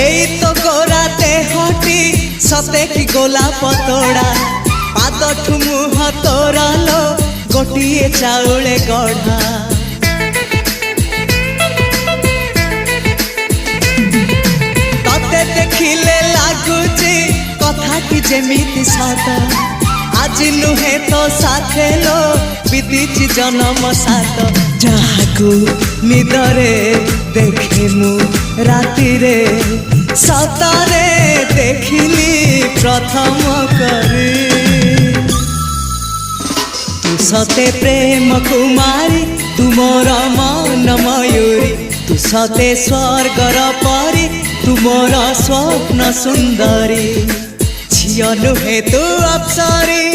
एई तो गोरा देहटी सते कि गोलाप तोड़ा पाद मुह तोरा लो गोटिए चाउले गढ़ा तते देखिले लागुची कथाटी जेमिति सत आज नुहे तो साथे लो बीतीची जन्म सात जहाकू निदरे देखे मु राति रे सतरे देखिली प्रथम करी तू सते प्रेम कुमारी तू मोर मन मयूरी तू सते स्वर्गर परी तू मोर स्वप्न सुंदरी झियो नुहे तू अप्सरी।